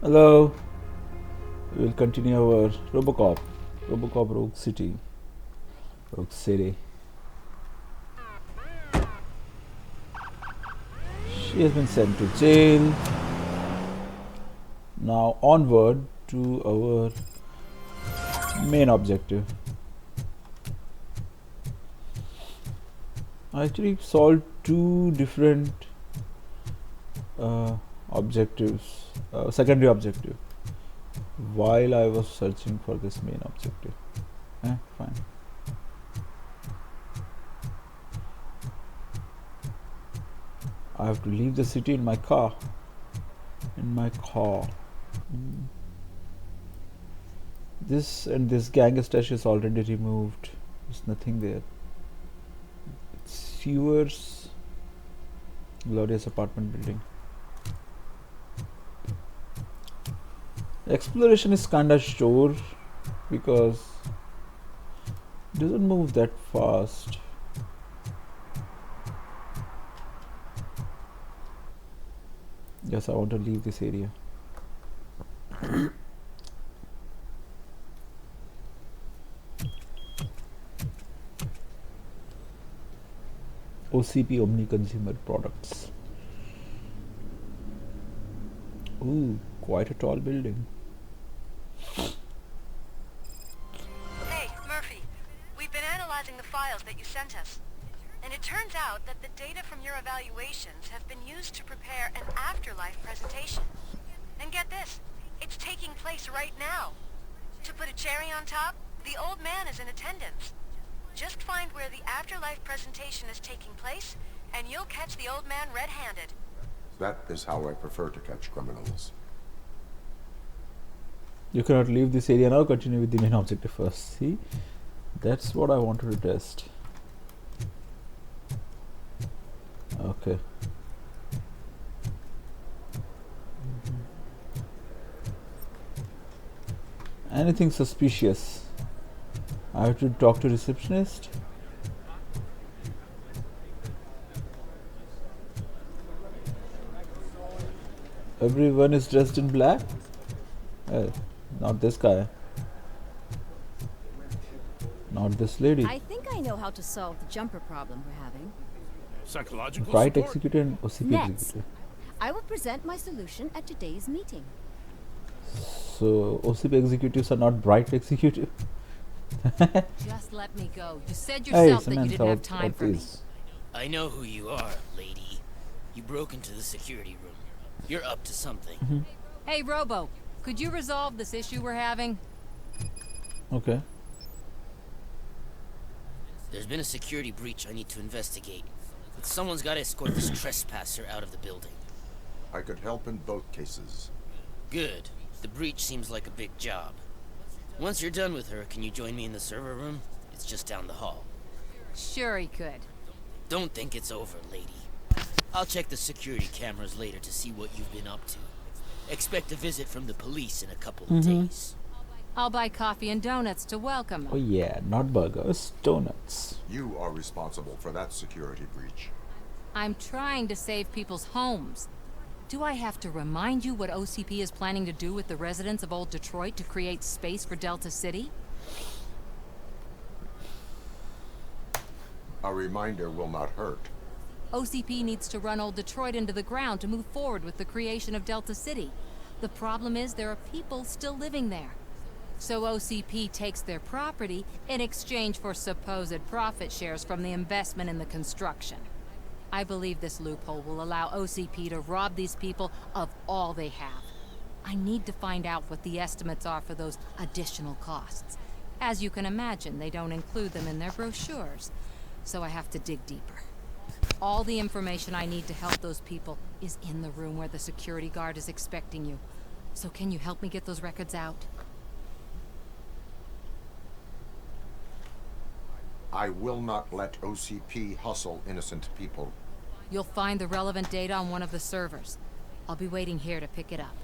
Hello, we will continue our Robocop. Robocop Rogue City. Rogue City. She has been sent to jail. Now onward to our main objective. I actually solved two different objectives, secondary objective, while I was searching for this main objective. Fine. I have to leave the city in my car. This and this gang stash is already removed. There's nothing there. It's sewers. Glorious apartment building. Exploration is kinda sure because it doesn't move that fast. Yes, I want to leave this area. OCP Omni Consumer Products. Ooh, quite a tall building. Hey, Murphy. We've been analyzing the files that you sent us. And it turns out that the data from your evaluations have been used to prepare an afterlife presentation. And get this, it's taking place right now. To put a cherry on top, the old man is in attendance. Just find where the afterlife presentation is taking place, and you'll catch the old man red-handed. That is how I prefer to catch criminals. You cannot leave this area now. Continue with the main objective first. See, that's what I wanted to test. Okay. Anything suspicious? I have to talk to receptionist. Everyone is dressed in black. Not this guy. Not this lady. I think I know how to solve the jumper problem we're having. Psychological Bright support. executive and OCP Next, executive. I will present my solution at today's meeting. So OCP executives are not bright executive. Just let me go. You said Hey, yourself that you Samantha, didn't have time for me. is? I know who you are, lady. You broke into the security room. You're up to something. Hey, Robo, could you resolve this issue we're having? Okay. There's been a security breach I need to investigate. Someone's got to escort this trespasser out of the building. I could help in both cases. Good. The breach seems like a big job. Once you're done with her, can you join me in the server room? It's just down the hall. Sure he could. Don't think it's over, lady. I'll check the security cameras later to see what you've been up to. Expect a visit from the police in a couple of days. I'll buy coffee and donuts to welcome Oh him. yeah, not burgers, donuts. You are responsible for that security breach. I'm trying to save people's homes. Do I have to remind you what OCP is planning to do with the residents of Old Detroit to create space for Delta City? A reminder will not hurt. OCP needs to run Old Detroit into the ground to move forward with the creation of Delta City. The problem is there are people still living there. So OCP takes their property in exchange for supposed profit shares from the investment in the construction. I believe this loophole will allow OCP to rob these people of all they have. I need to find out what the estimates are for those additional costs. As you can imagine, they don't include them in their brochures, so I have to dig deeper. All the information I need to help those people is in the room where the security guard is expecting you. So can you help me get those records out? I will not let OCP hustle innocent people. You'll find the relevant data on one of the servers. I'll be waiting here to pick it up.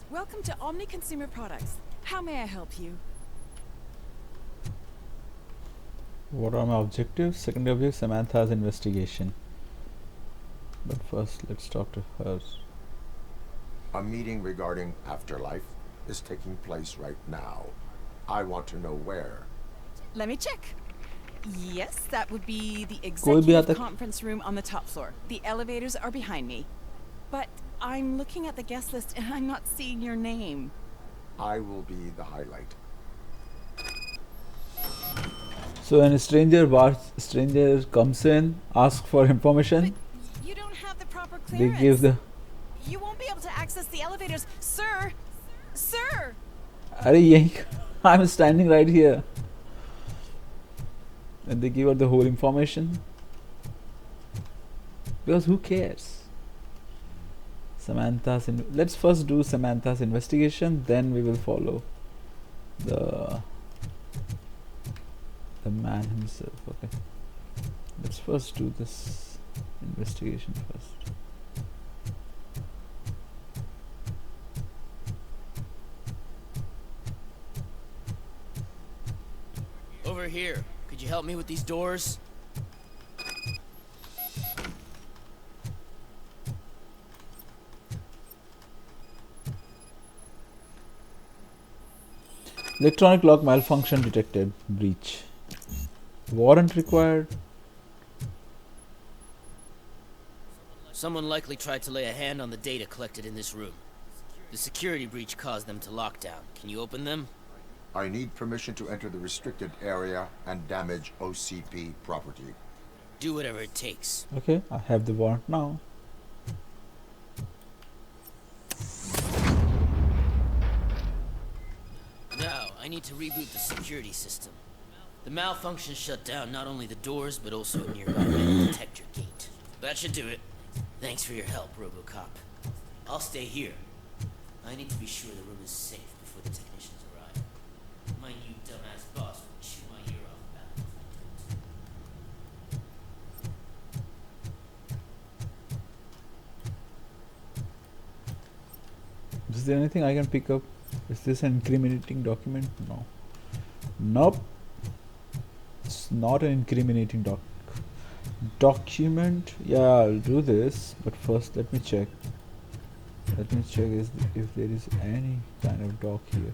Welcome to Omni Consumer Products. How may I help you? What are my objectives? Secondary objective, Samantha's investigation. But first, let's talk to her. A meeting regarding afterlife is taking place right now. I want to know where. Let me check. Yes, that would be the कोई भी executive आता conference room on the top floor. The elevators are behind me. But I'm looking at the guest list and I'm not seeing your name. I will be the highlight. So when a stranger comes in, asks for But information, you don't have the proper they clearance. give the. You won't be able to access the elevators. Sir! Sir! अरे यही I'm standing right here. And they give her the whole information. Because who cares? Let's first do Samantha's investigation, then we will follow the man himself. Okay. Let's first do this investigation first. Over here. Could you help me with these doors? Electronic lock malfunction detected. Breach. Warrant required. Someone likely tried to lay a hand on the data collected in this room. The security breach caused them to lock down. Can you open them? I need permission to enter the restricted area and damage OCP property. Do whatever it takes. Okay, I have the warrant now. Now, I need to reboot the security system. The malfunction shut down not only the doors, but also a nearby metal detector gate. That should do it. Thanks for your help, Robocop. I'll stay here. I need to be sure the room is safe before the technicians arrive. My new dumbass boss will chew my ear off about it if I don't. Is there anything I can pick up? Is this an incriminating document? No. Nope. It's not an incriminating document. Yeah, I'll do this, but first let me check. Let me check if there is any kind of doc here.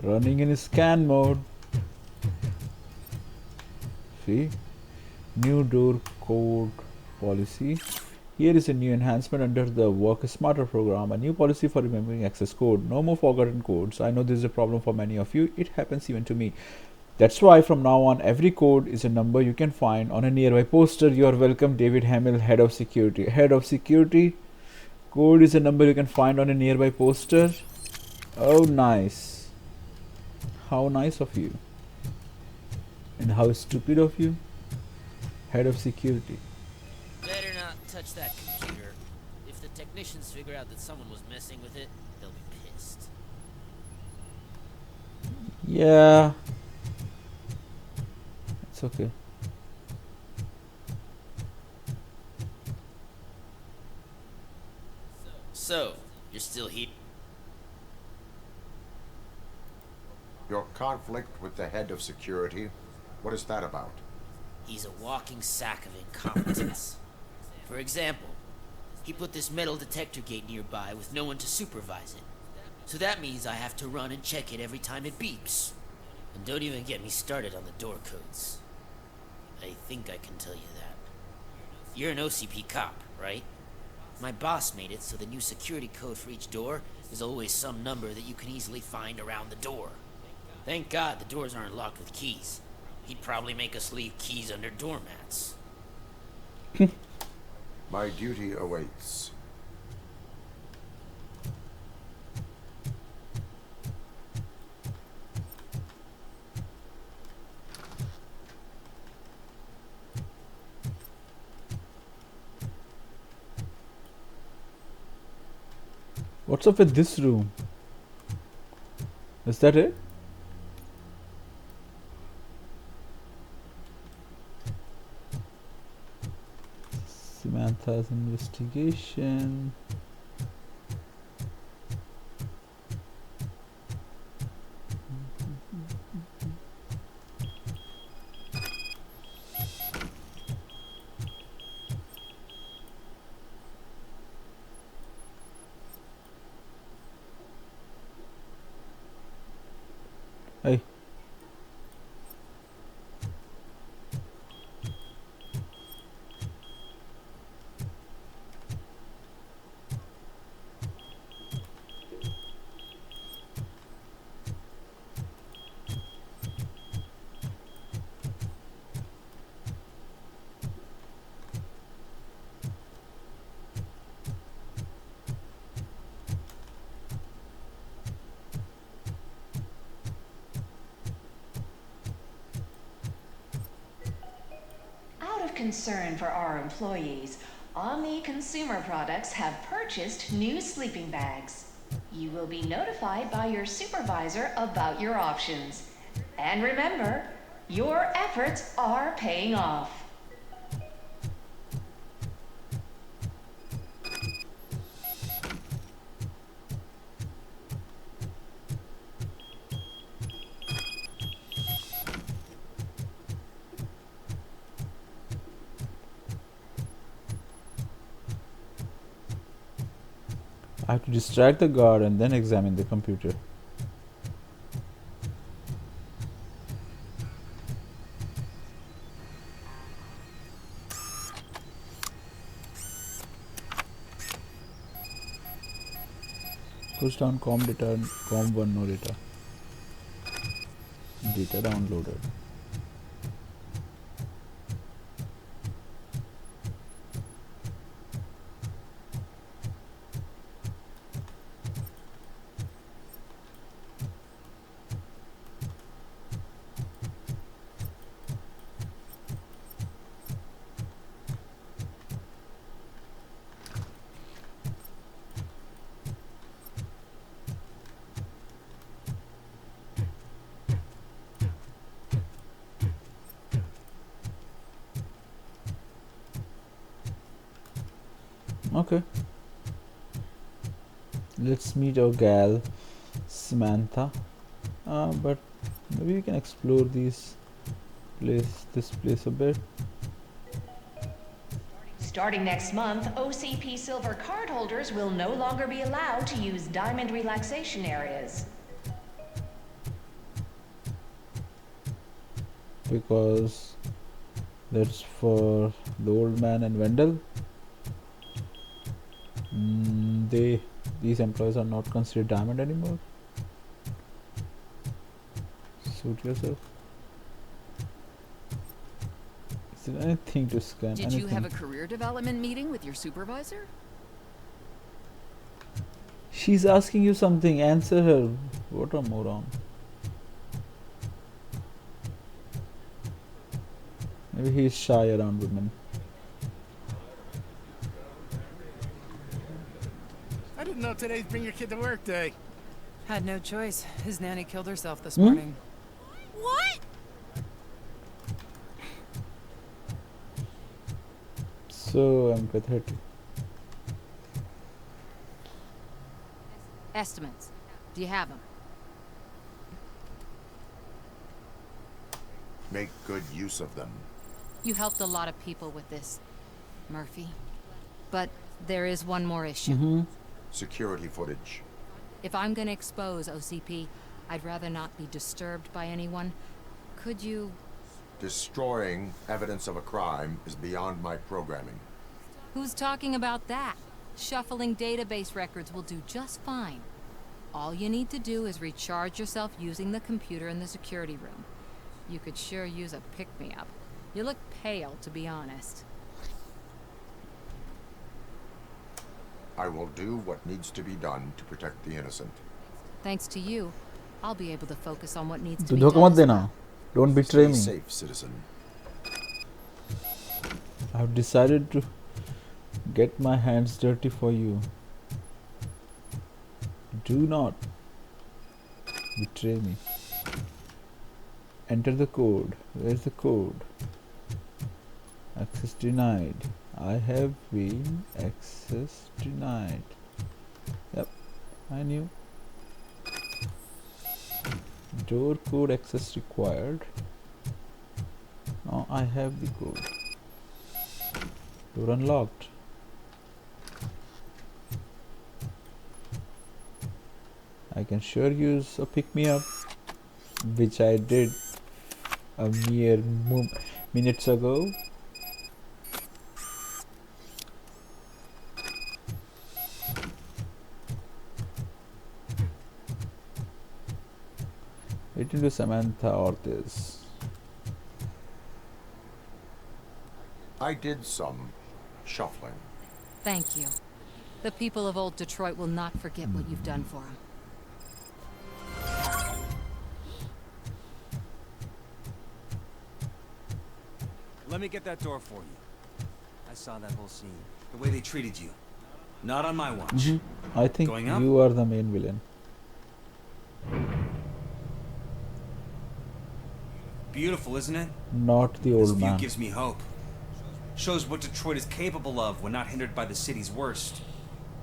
Running in scan mode. See? New door code policy. Here is a new enhancement under the Work Smarter program, a new policy for remembering access code. No more forgotten codes. I know this is a problem for many of you. It happens even to me. That's why from now on, every code is a number you can find on a nearby poster. You are welcome, David Hamill, Head of Security. Head of Security. Code is a number you can find on a nearby poster. Oh, nice. How nice of you. And how stupid of you. Head of Security. Better not touch that computer. If the technicians figure out that someone was messing with it, they'll be pissed. Yeah. It's okay. So, you're still here? Your conflict with the head of security, what is that about? He's a walking sack of incompetence. For example, he put this metal detector gate nearby with no one to supervise it. So that means I have to run and check it every time it beeps. And don't even get me started on the door codes. I think I can tell you that. You're an OCP cop, right? My boss made it so the new security code for each door is always some number that you can easily find around the door. Thank God the doors aren't locked with keys. He'd probably make us leave keys under doormats. My duty awaits. What's up with this room? Is that it? Samantha's investigation. Hey. Out of concern for our employees, Omni Consumer Products have purchased new sleeping bags. You will be notified by your supervisor about your options. And remember, your efforts are paying off. I have to distract the guard and then examine the computer. Push down com data and com1 no data. Data downloaded. Okay. Let's meet our gal, Samantha. But maybe we can explore this place a bit. Starting next month, OCP Silver cardholders will no longer be allowed to use diamond relaxation areas. Because that's for the old man and Wendell. These employees are not considered diamond anymore. Suit yourself. Is there anything to scan? Did you have a career development meeting with your supervisor? She's asking you something. Answer her. What a moron. Maybe he's shy around women. I didn't know today's Bring Your Kid to Work Day. Had no choice. His nanny killed herself this morning. What? So empathetic. Estimates. Do you have them? Make good use of them. You helped a lot of people with this, Murphy. But there is one more issue. Security footage. If I'm gonna expose OCP, I'd rather not be disturbed by anyone. Could you... Destroying evidence of a crime is beyond my programming. Who's talking about that? Shuffling database records will do just fine. All you need to do is recharge yourself using the computer in the security room. You could sure use a pick-me-up. You look pale, to be honest. I will do what needs to be done to protect the innocent. Thanks to you, I'll be able to focus on what needs to तो be धोखा done. मत देना. Don't betray Stay me. safe, citizen. I've decided to get my hands dirty for you. Do not betray me. Enter the code. Where's the code? Access denied. I have been access denied. Yep, I knew. Door code access required. Now I have the code. Door unlocked. I can sure use a pick me up. which I did a mere minutes ago. Written to Samantha Ortiz. I did some shuffling. Thank you. The people of old Detroit will not forget what you've done for them. Let me get that door for you. I saw that whole scene. The way they treated you. Not on my watch. I think Going up? you are the main villain. Beautiful, isn't it? Not the This old view man. gives me hope. Shows what Detroit is capable of when not hindered by the city's worst.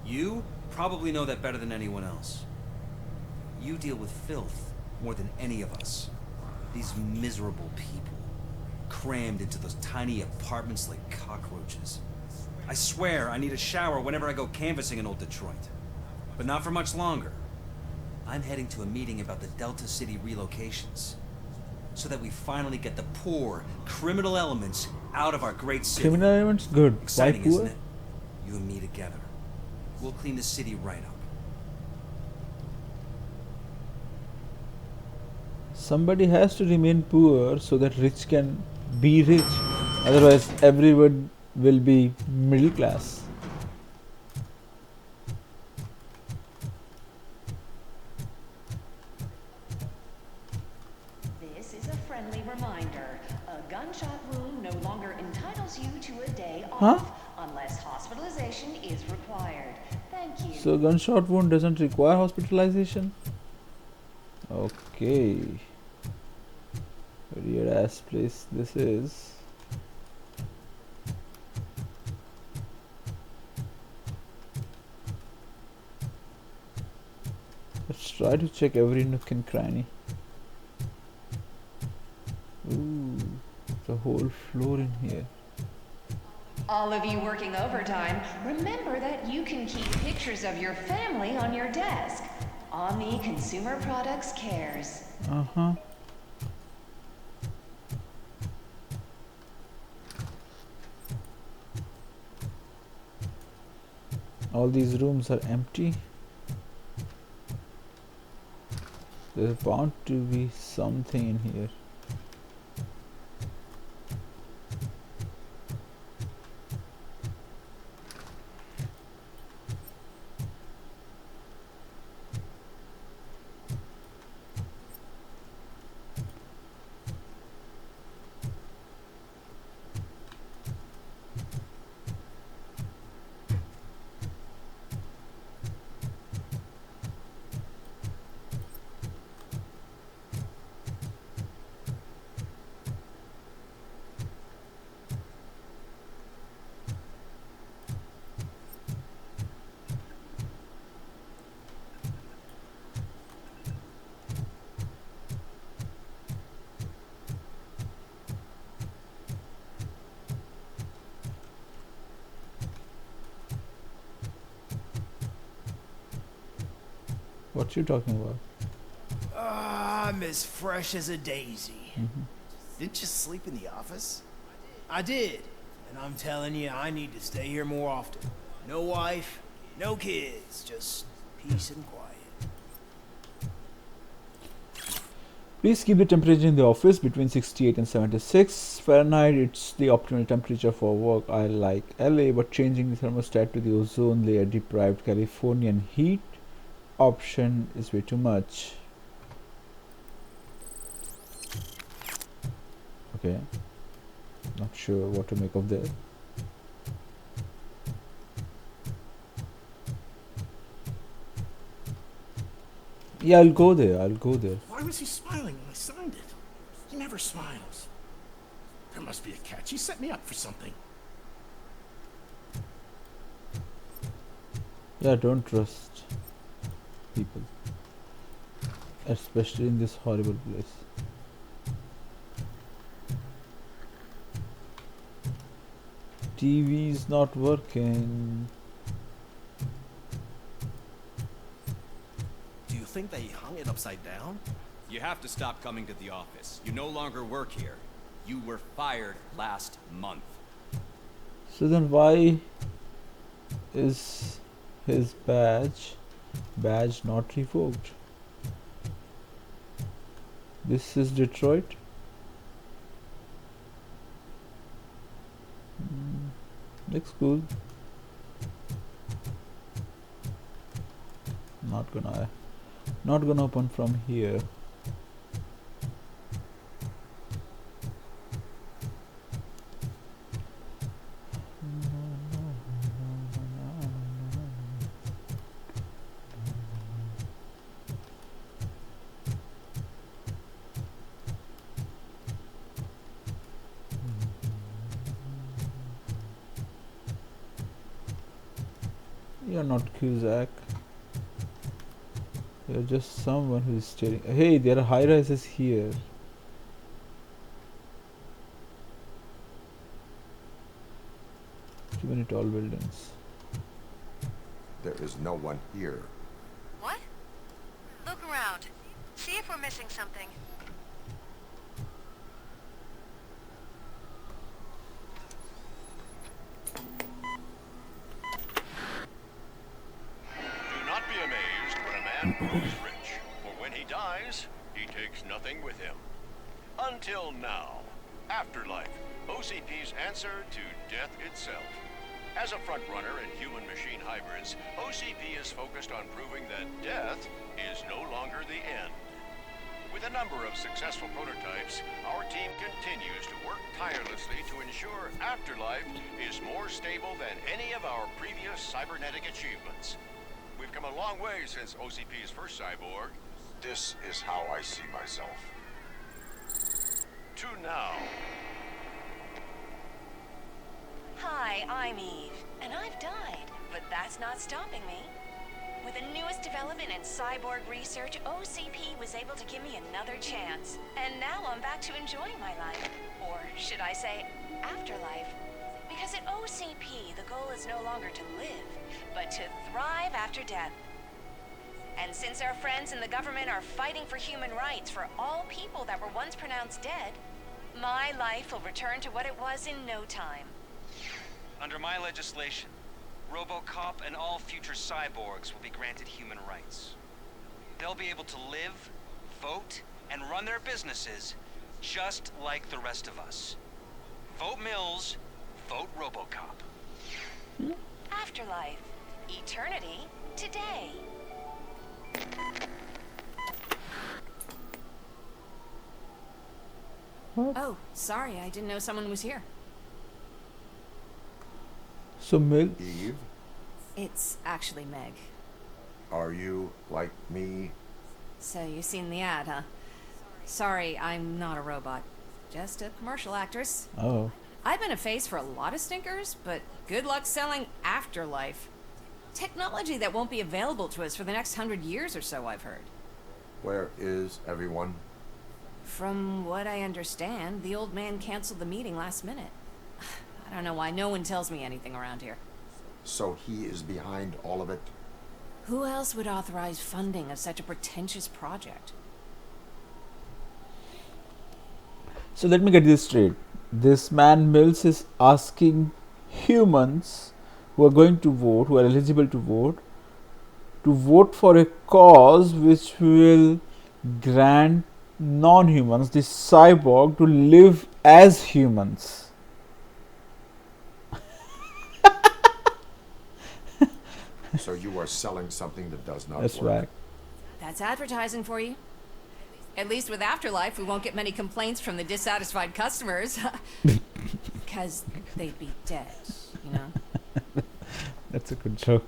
You probably know that better than anyone else. You deal with filth more than any of us. These miserable people, crammed into those tiny apartments like cockroaches. I swear I need a shower whenever I go canvassing in old Detroit. But not for much longer. I'm heading to a meeting about the Delta City relocations. So that we finally get the poor, criminal elements out of our great city. Criminal elements? Good. Exciting, Why poor? isn't it? You and me together. We'll clean the city right up. Somebody has to remain poor so that rich can be rich. Otherwise, everyone will be middle class. This is a friendly reminder. A gunshot wound no longer entitles you to a day off unless hospitalization is required. Thank you. So gunshot wound doesn't require hospitalization? Okay. Weird ass place this is. Let's try to check every nook and cranny. Ooh, the whole floor in here. All of you working overtime, remember that you can keep pictures of your family on your desk. Omni Consumer Products cares. Uh-huh. All these rooms are empty. There's bound to be something in here. What you talking about? I'm as fresh as a daisy. Didn't you sleep in the office? I did. And I'm telling you, I need to stay here more often. No wife, no kids, just peace and quiet. Please keep the temperature in the office between 68 and 76 Fahrenheit. It's the optimal temperature for work. I like LA, but changing the thermostat to the ozone layer deprived Californian heat option is way too much. Okay, not sure what to make of that. Yeah, I'll go there. Why was he smiling when I signed it? He never smiles. There must be a catch. He set me up for something. Yeah, don't trust people, especially in this horrible place. TV's not working. Do you think they hung it upside down? You have to stop coming to the office. You no longer work here. You were fired last month. So then why is his badge not revoked? This is Detroit. Looks cool. Not gonna open from here. You're not Cusack. You're just someone who's staring. Hey, there are high rises here. Too many tall buildings. There is no one here. What? Look around. See if we're missing something. Do not be amazed when a man grows rich, for when he dies, he takes nothing with him. Until now. Afterlife, OCP's answer to death itself. As a frontrunner in human-machine hybrids, OCP is focused on proving that death is no longer the end. With a number of successful prototypes, our team continues to work tirelessly to ensure Afterlife is more stable than any of our previous cybernetic achievements. We've come a long way since OCP's first cyborg. This is how I see myself. To now. Hi, I'm Eve, and I've died, but that's not stopping me. With the newest development in cyborg research, OCP was able to give me another chance. And now I'm back to enjoying my life. Or should I say, afterlife. Because at OCP, the goal is no longer to live, but to thrive after death. And since our friends in the government are fighting for human rights for all people that were once pronounced dead, my life will return to what it was in no time. Under my legislation, Robocop and all future cyborgs will be granted human rights. They'll be able to live, vote, and run their businesses just like the rest of us. Vote Mills, vote Robocop. Afterlife. Eternity. Today. Oh, sorry, I didn't know someone was here. So Mills. Eve, It's actually Meg. are you like me? So you've seen the ad, huh? Sorry, I'm not a robot. Just a commercial actress. Oh. I've been a face for a lot of stinkers, but good luck selling Afterlife. Technology that won't be available to us for the next 100 years or so, I've heard. Where is everyone? From what I understand, the old man canceled the meeting last minute. I don't know why no one tells me anything around here. So he is behind all of it? Who else would authorize funding of such a pretentious project? So let me get this straight. This man Mills is asking humans who are going to vote, who are eligible to vote for a cause which will grant non-humans, the cyborg, to live as humans. So you are selling something that does not That's work. right. That's advertising for you. At least with Afterlife, we won't get many complaints from the dissatisfied customers. Because they'd be dead, you know? That's a good joke.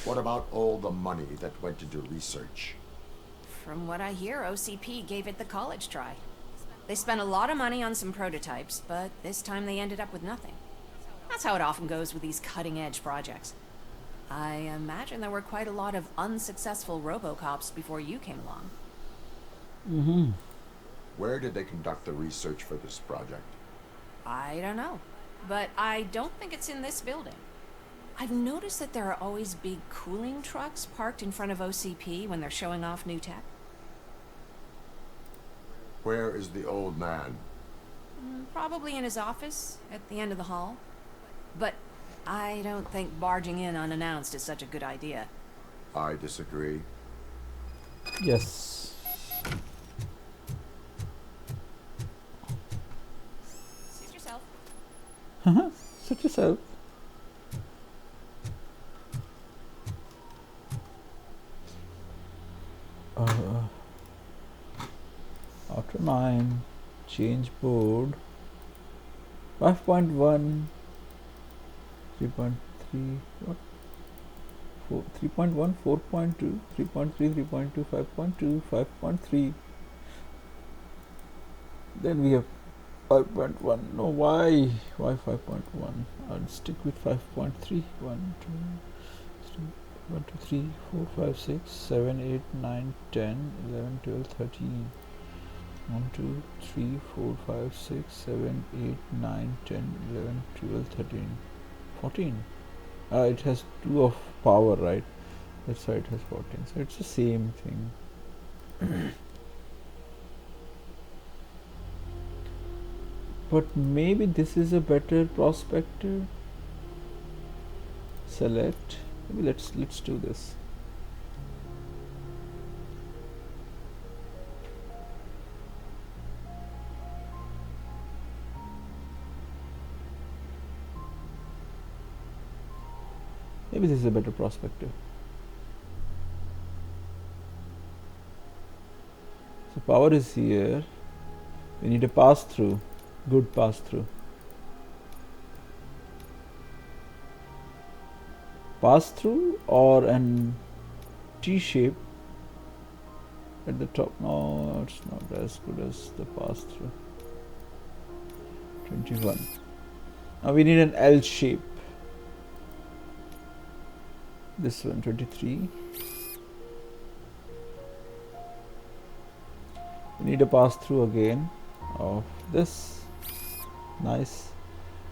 What about all the money that went into research? From what I hear, OCP gave it the college try. They spent a lot of money on some prototypes, but this time they ended up with nothing. That's how it often goes with these cutting-edge projects. I imagine there were quite a lot of unsuccessful Robocops before you came along. Mm-hmm. Where did they conduct the research for this project? I don't know, but I don't think it's in this building. I've noticed that there are always big cooling trucks parked in front of OCP when they're showing off new tech. Where is the old man? Probably in his office at the end of the hall. But I don't think barging in unannounced is such a good idea. I disagree. Yes. Suit yourself. Suit yourself. Outer mine. Change board. 5.1. 3.3. What? 3.1, 4.2, 3.3, 3.2, 5.2, 5.3. Then we have 5.1. No, why? Why 5.1? I'll stick with 5.3. 1, 2, 3, 4, 5, 6, 7, 8, 9, 10, 11, 12, 13. 1, 2, 3, 4, 5, 6, 7, 8, 9, 10, 11, 12, 13, 14. It has 2 of power, right? That's why it has 14. So it's the same thing. But maybe this is a better prospector. Select. Maybe let's do this. Maybe this is a better prospector. So power is here. We need a pass through. Good pass through. Pass through or an T shape at the top. No, it's not as good as the pass through. 21. Now we need an L shape. This one, 23. We need a pass through again of this. Nice.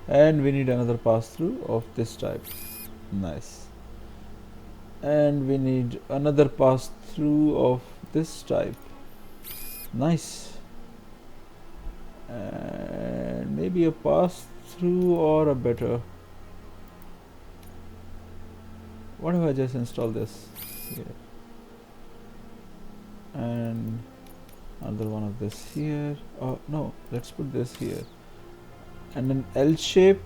And we need another pass through of this type. Nice. And we need another pass through of this type. Nice. And maybe a pass through or a better. What if I just install this here? And another one of this here. Oh no, let's put this here. And an L shape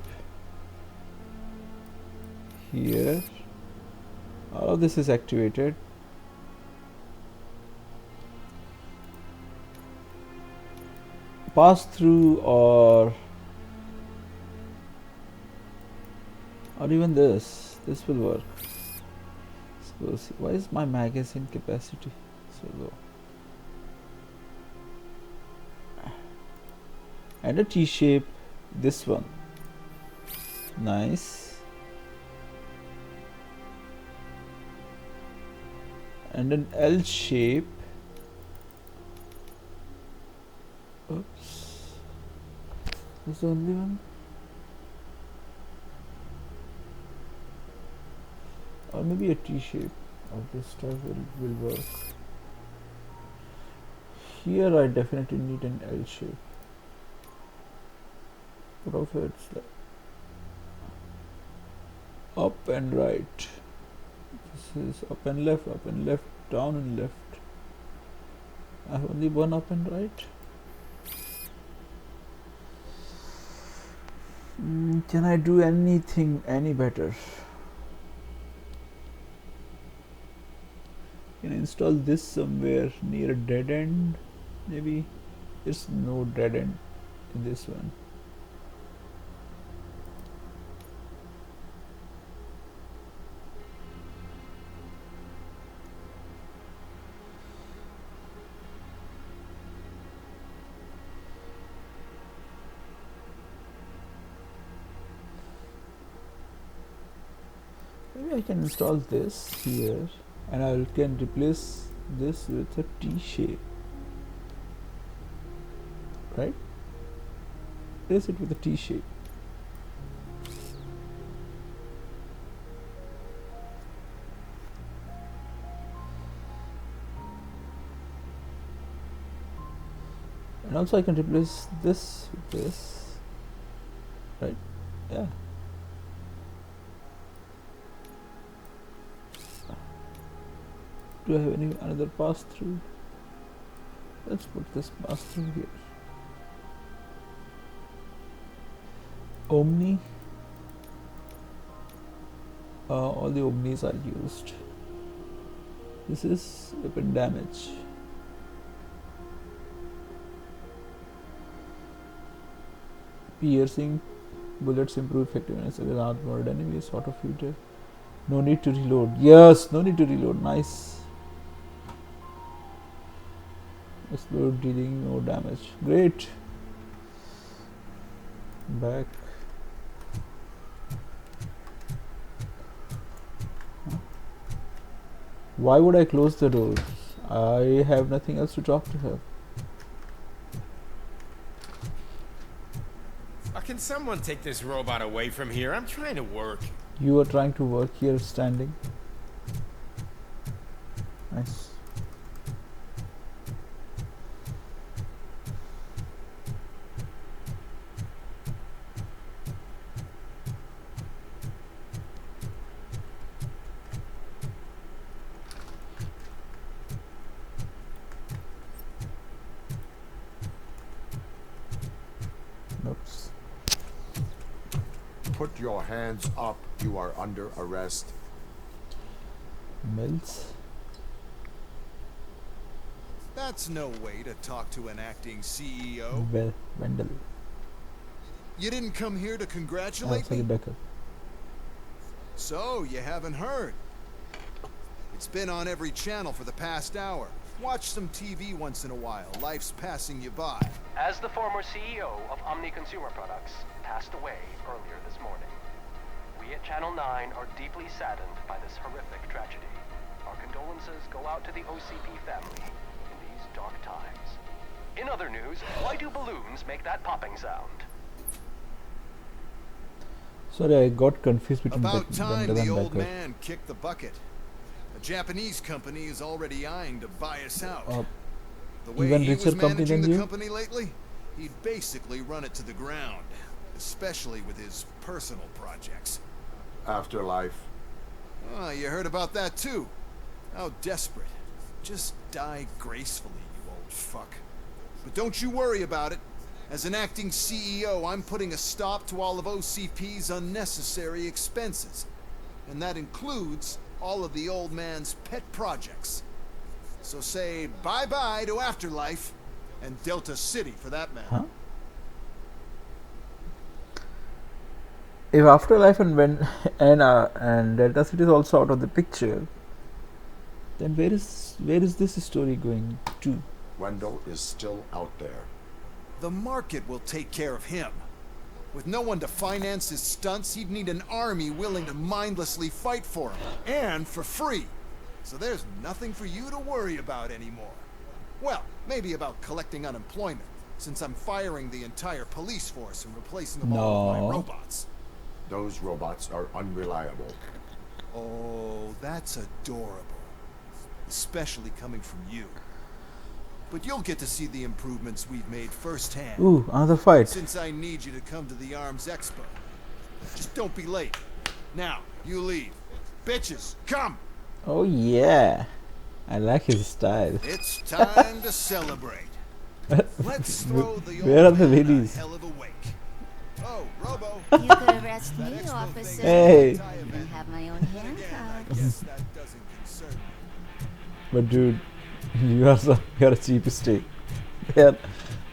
here. All of this is activated. Pass through or even this will work. So see, why is my magazine capacity so low? And a T shape, this one. Nice. And an L shape. Oops. This is the only one. Or maybe a T shape of this type will work. Here I definitely need an L shape. What of it's like up and right. This is up and left, down and left. I have only one up and right. Can I do anything any better? Can I install this somewhere near a dead end? Maybe there's no dead end in this one. Maybe I can install this here and I can replace this with a T shape, right? Replace it with a T shape. And also I can replace this with this. Right? Yeah. Do I have any another pass through? Let's put this pass through here. Omni. All the omnis are used. This is weapon damage. Piercing bullets improve effectiveness against armored enemies. Auto filter. No need to reload. Yes, no need to reload. Nice. Explode dealing no damage. Great. Back. Why would I close the door? I have nothing else to talk to her. Can someone take this robot away from here? I'm trying to work. You are trying to work here standing. Nice. Oops. Put your hands up. You are under arrest. Mills. That's no way to talk to an acting CEO. Well, Wendell. You didn't come here to congratulate me? Becker. So, you haven't heard. It's been on every channel for the past hour. Watch some TV once in a while. Life's passing you by. As the former CEO of Omni Consumer Products passed away earlier this morning, we at Channel 9 are deeply saddened by this horrific tragedy. Our condolences go out to the OCP family in these dark times. In other news, why do balloons make that popping sound? Sorry, I got confused between About time the old Becker. man kicked the bucket. A Japanese company is already eyeing to buy us out. The way even he richer was company managing than the you? company lately, he'd basically run it to the ground, especially with his personal projects. Afterlife. Oh, you heard about that too. How desperate. Just die gracefully, you old fuck. But don't you worry about it. As an acting CEO, I'm putting a stop to all of OCP's unnecessary expenses. And that includes all of the old man's pet projects. So say bye-bye to Afterlife, and Delta City for that matter. Huh? If Afterlife and Delta City is also out of the picture, then where is this story going to? Wendell is still out there. The market will take care of him. With no one to finance his stunts, he'd need an army willing to mindlessly fight for him, and for free. So there's nothing for you to worry about anymore. Well, maybe about collecting unemployment, since I'm firing the entire police force and replacing them all with my robots. Those robots are unreliable. Oh, that's adorable. Especially coming from you. But you'll get to see the improvements we've made firsthand. Ooh, another fight. Since I need you to come to the Arms Expo. Just don't be late. Now, you leave. Bitches, come! Oh yeah. I like his style. It's time to celebrate. Let's throw the Where are old the man a ladies? hell of a wake. Oh, Robo. You could arrest me, officer. Hey. And have my own handcuffs. That doesn't concern me. But dude, you are a cheap steak. They're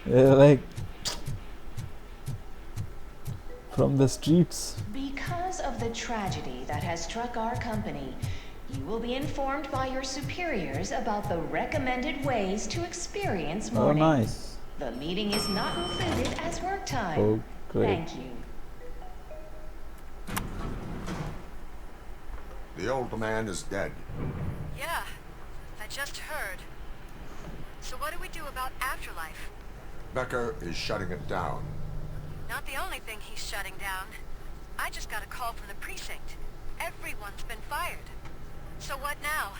like from the streets. Because of the tragedy that has struck our company, you will be informed by your superiors about the recommended ways to experience mourning. Oh, nice. The meeting is not included as work time. Oh, great. Thank you. The old man is dead. Yeah, I just heard. So what do we do about Afterlife? Becker is shutting it down. Not the only thing he's shutting down. I just got a call from the precinct. Everyone's been fired. So what now?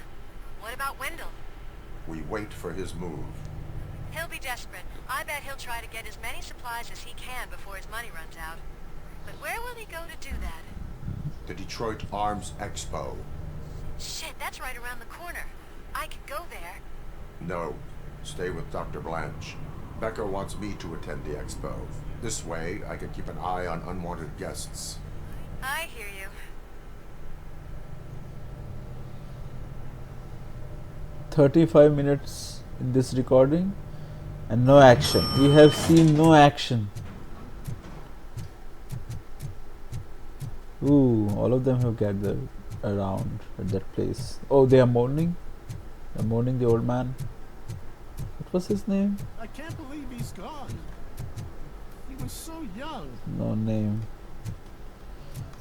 What about Wendell? We wait for his move. He'll be desperate. I bet he'll try to get as many supplies as he can before his money runs out. But where will he go to do that? The Detroit Arms Expo. Shit, that's right around the corner. I could go there. No, stay with Dr. Blanche. Becker wants me to attend the expo. This way, I can keep an eye on unwanted guests. I hear you. 35 minutes in this recording and no action. We have seen no action. Ooh, all of them have gathered around at that place. Oh, they are mourning? They're mourning the old man. What was his name? I can't believe he's gone. He was so young. No name.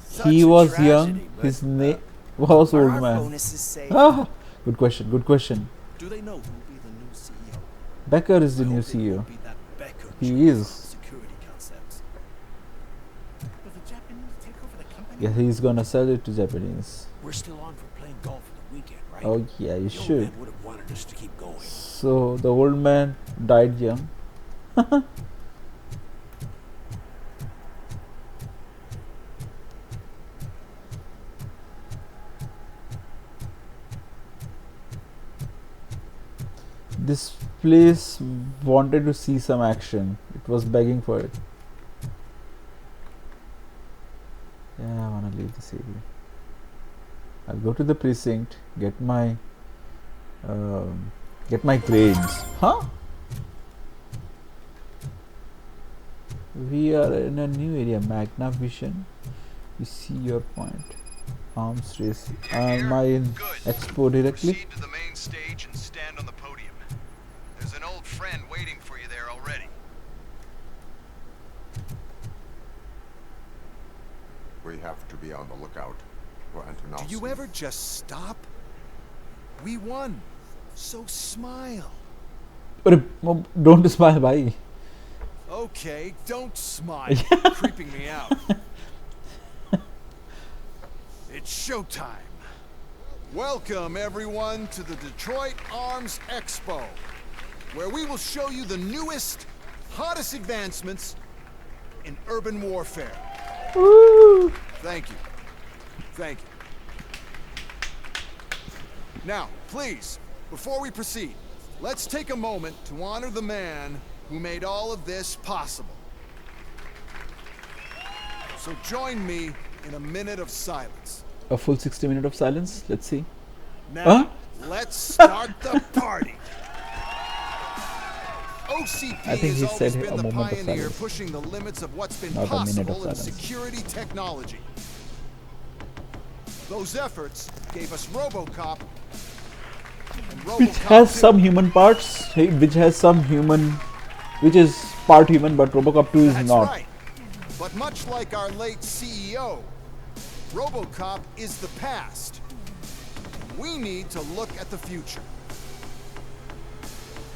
Such He a was tragedy, young. but, His name was are old our man. bonuses safe? Ah, good question. Good question. Do they know who'll be the new CEO? Becker is the new CEO. He is. Security concepts. Will the Japanese take over the company? Yeah, he's gonna sell it to Japanese. We're still on for playing golf for the weekend, right? Oh yeah, you The old should. man would have wanted us to keep going. So the old man died young. This place wanted to see some action. It was begging for it. Yeah, I wanna leave this area. I'll go to the precinct, get my grades. Huh? We are in a new area, Magna Vision. You see your point. Arms race. Am I in Expo directly? Proceed to the main stage and stand on the podium. There's an old friend waiting for you there already. We have to be on the lookout for Antonovsky. Do you ever just stop? We won. So smile. Don't smile, bhai. Okay, don't smile. You're creeping me out. It's showtime. Welcome, everyone, to the Detroit Arms Expo, where we will show you the newest, hottest advancements in urban warfare. Woo! Thank you. Thank you. Now, please, before we proceed, let's take a moment to honor the man who made all of this possible. So join me in a minute of silence. A full 60 minutes of silence. Let's see. Now, let's start the party. OCP I think has he always said been a the moment of pioneer silence. pushing the limits of what's been Not a minute of possible in silence. security technology. Those efforts gave us Robocop and Which Robocop has 2. some human parts. Which has some human. Which is part human, but Robocop 2 is That's not. right. But much like our late CEO, Robocop is the past. We need to look at the future.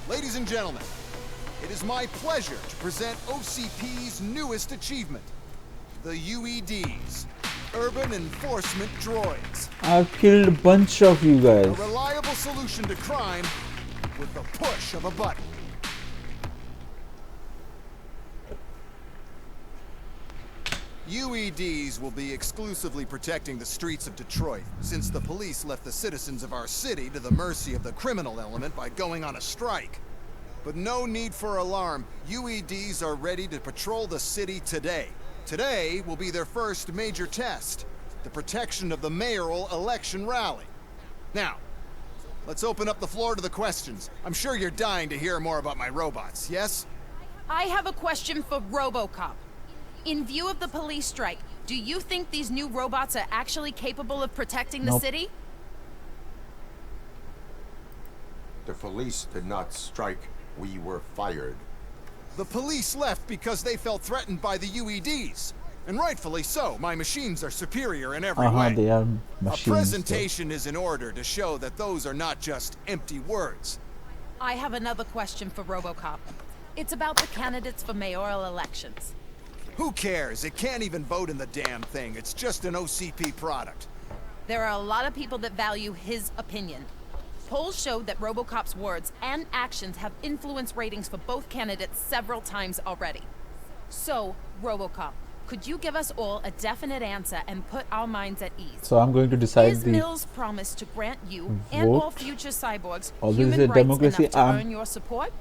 Ladies and gentlemen, it is my pleasure to present OCP's newest achievement, the UEDs, Urban Enforcement Droids. I've killed a bunch of you A guys. reliable solution to crime with the push of a button. UEDs will be exclusively protecting the streets of Detroit, since the police left the citizens of our city to the mercy of the criminal element by going on a strike. But no need for alarm. UEDs are ready to patrol the city today. Today will be their first major test, the protection of the mayoral election rally. Now, let's open up the floor to the questions. I'm sure you're dying to hear more about my robots, yes? I have a question for Robocop. In view of the police strike, do you think these new robots are actually capable of protecting the Nope. city? The police did not strike. We were fired. The police left because they felt threatened by the UEDs. And rightfully so. My machines are superior in every way. They are A machines. though. presentation is in order to show that those are not just empty words. I have another question for Robocop. It's about the candidates for mayoral elections. Who cares? It can't even vote in the damn thing. It's just an OCP product. There are a lot of people that value his opinion. Polls show that Robocop's words and actions have influenced ratings for both candidates several times already. So, Robocop, could you give us all a definite answer and put our minds at ease? So I'm going to decide Is the Mills' promise to grant you and all vote. future cyborgs Although it's human a rights democracy, enough to earn your support?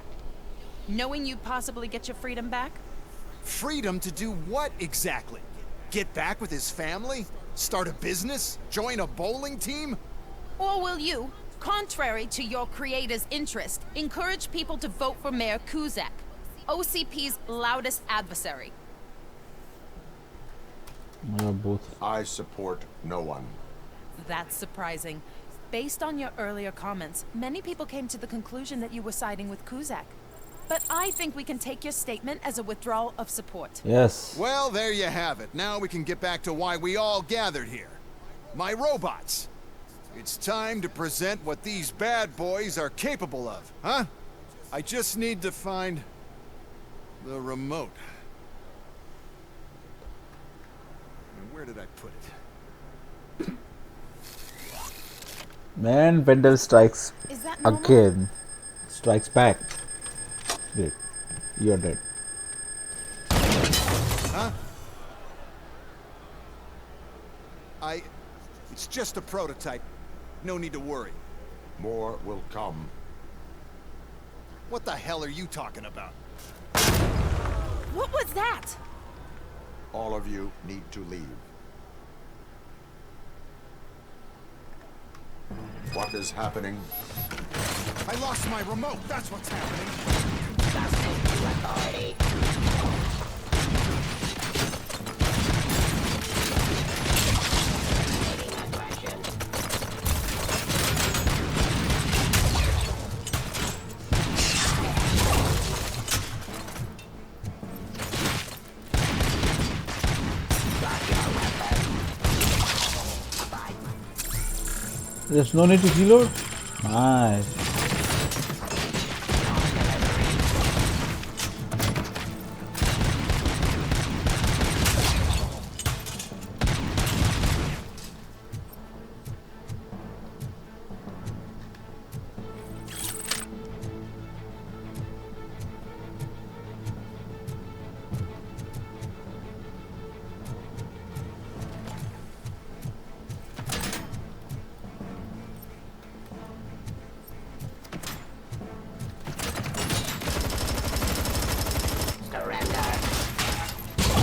Knowing you'd possibly get your freedom back? Freedom to do what exactly? Get back with his family? Start a business? Join a bowling team? Or will you, contrary to your creator's interest, encourage people to vote for Mayor Kuzak, OCP's loudest adversary? Both. I support no one. That's surprising. Based on your earlier comments, many people came to the conclusion that you were siding with Kuzak. But I think we can take your statement as a withdrawal of support. Yes. Well, there you have it. Now we can get back to why we all gathered here. My robots. It's time to present what these bad boys are capable of, huh? I just need to find the remote. Where did I put it? Man, Wendell strikes again. Strikes back. Great. You're dead. Huh? It's just a prototype. No need to worry. More will come. What the hell are you talking about? What was that? All of you need to leave. What is happening? I lost my remote. That's what's happening. There's no need to reload. Nice.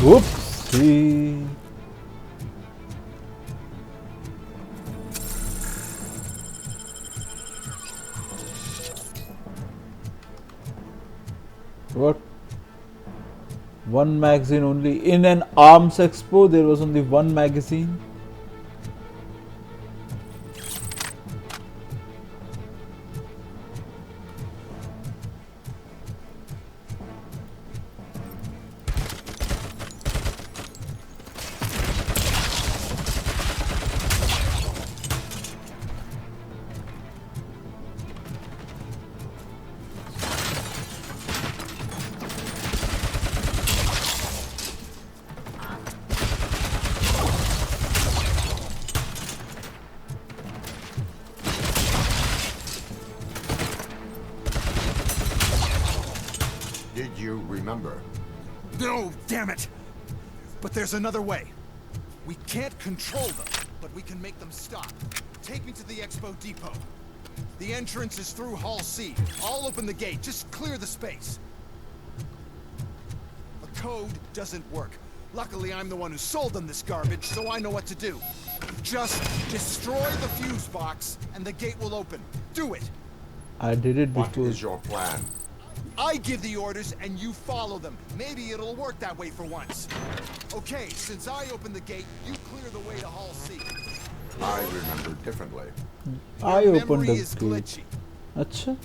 Whoopsie. What? One magazine only. In an arms expo, there was only one magazine. Did you remember? No, damn it! But there's another way. We can't control them, but we can make them stop. Take me to the Expo Depot. The entrance is through Hall C. I'll open the gate. Just clear the space. The code doesn't work. Luckily, I'm the one who sold them this garbage, so I know what to do. Just destroy the fuse box, and the gate will open. Do it! I did it What before. is your plan? I give the orders and you follow them. Maybe it'll work that way for once. Okay, since I opened the gate, you clear the way to Hall C. I remember differently. I Your opened memory the is gate. glitchy. Acha.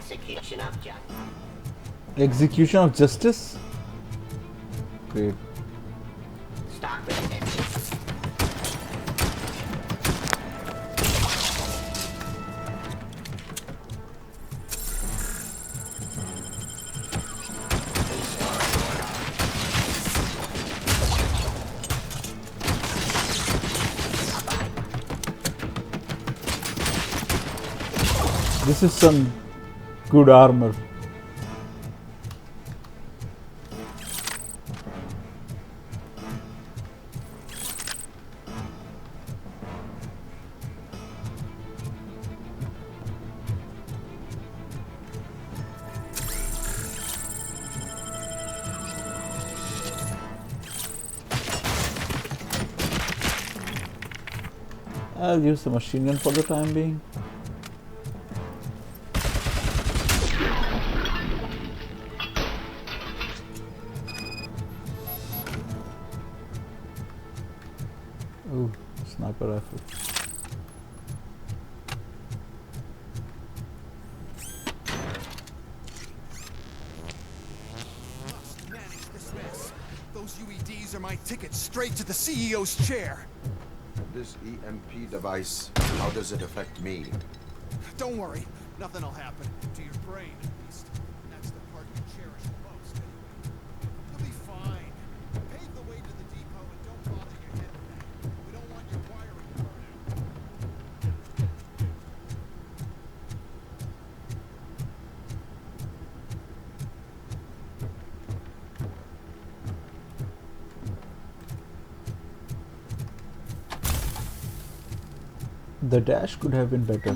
Execution of justice. Execution of justice? Great. Start resistance. This is some good armor. I'll use the machine gun for the time being. Ooh, sniper rifle. Manage this mess. Those UEDs are my ticket straight to the CEO's chair. This EMP device, how does it affect me? Don't worry, nothing will happen. To your brain, at least. That's the part you cherish the most. You'll be fine. Pave the way to the depot and don't bother your head with that. We don't want your wiring to burn out. The dash could have been better.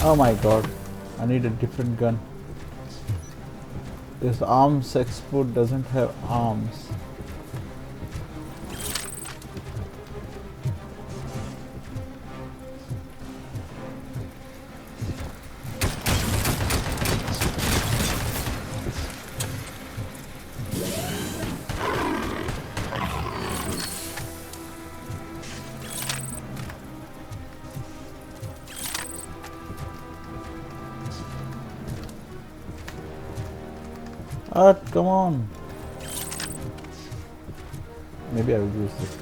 Oh my god, I need a different gun. This arms export doesn't have arms. Come on. Maybe I will use this.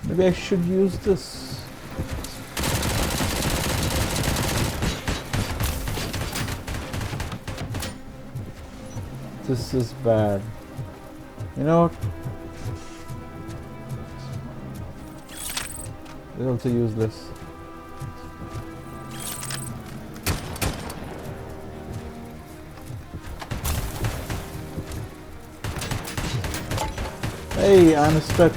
Maybe I should use this. This is bad. You know what? It's also useless. Hey, I'm stuck.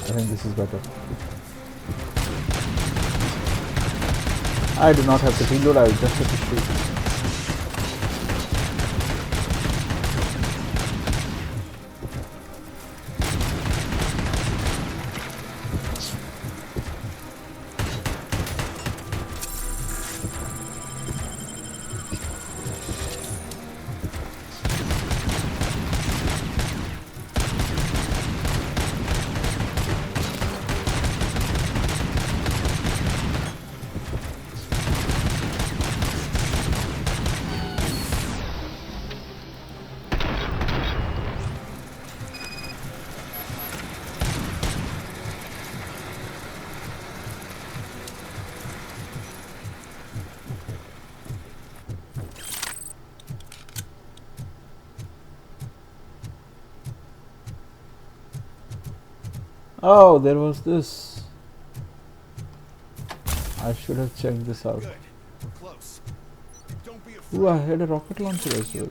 I think this is better. I do not have to reload, I just have to shoot. Oh, there was this. I should have checked this out. Ooh, I had a rocket launcher as well.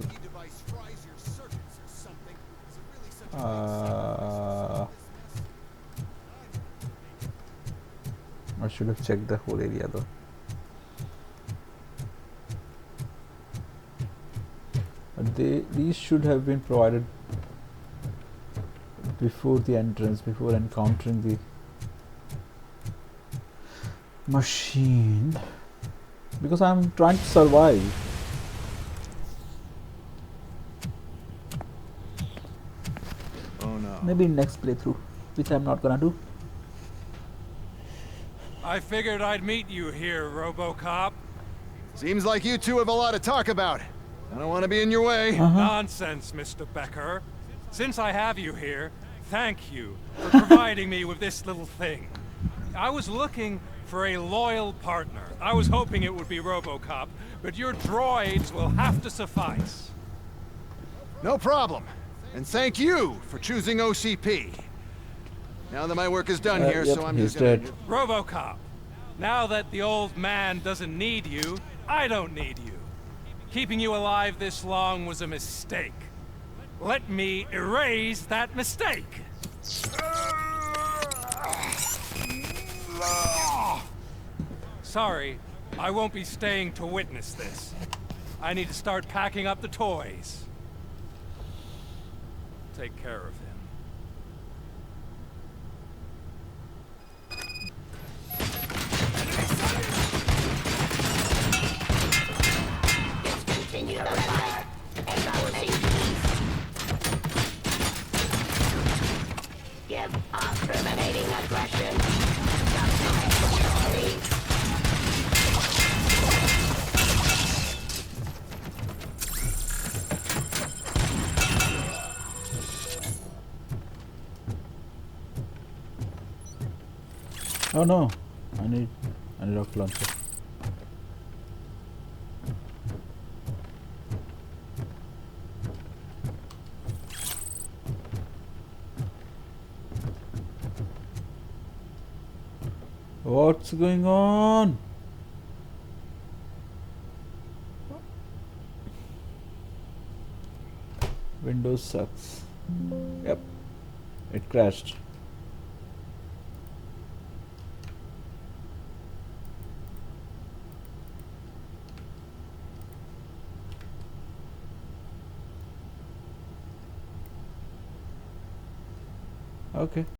I should have checked the whole area though. But these should have been provided before the entrance, before encountering the machine, because I'm trying to survive. Oh no. Maybe next playthrough, which I'm not gonna do. I figured I'd meet you here, Robocop. Seems like you two have a lot to talk about. I don't want to be in your way. Nonsense, Mr. Becker. Since I have you here, thank you for providing me with this little thing. I was looking for a loyal partner. I was hoping it would be Robocop, but your droids will have to suffice. No problem. And thank you for choosing OCP. Now that my work is done here, yep, so I'm he's just gonna... dead. Robocop, now that the old man doesn't need you, I don't need you. Keeping you alive this long was a mistake. Let me erase that mistake. Sorry, I won't be staying to witness this. I need to start packing up the toys. Take care of him. Discontinue the fire and our give off terminating aggression. Oh no, I need rocket launcher. What's going on? Windows sucks. Yep, it crashed. Okay.